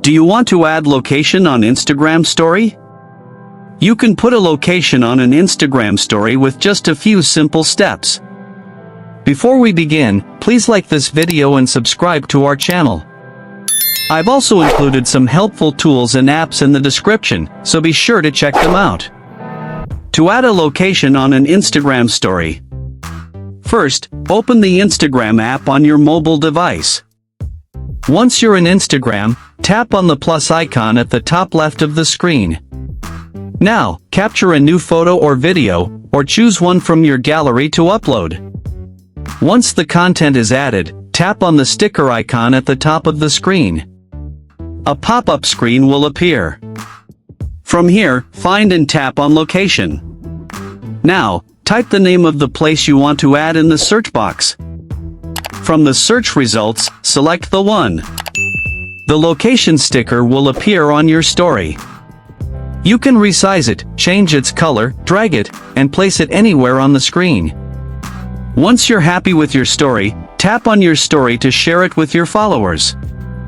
Do you want to add location on Instagram story? You can put a location on an Instagram story with just a few simple steps. Before we begin, please like this video and subscribe to our channel. I've also included some helpful tools and apps in the description, so be sure to check them out. To add a location on an Instagram story. First, open the Instagram app on your mobile device. Once you're in Instagram, tap on the plus icon at the top left of the screen. Now, capture a new photo or video, or choose one from your gallery to upload. Once the content is added, tap on the sticker icon at the top of the screen. A pop-up screen will appear. From here, find and tap on location. Now, type the name of the place you want to add in the search box. From the search results, select the one. The location sticker will appear on your story. You can resize it, change its color, drag it, and place it anywhere on the screen. Once you're happy with your story, tap on your story to share it with your followers.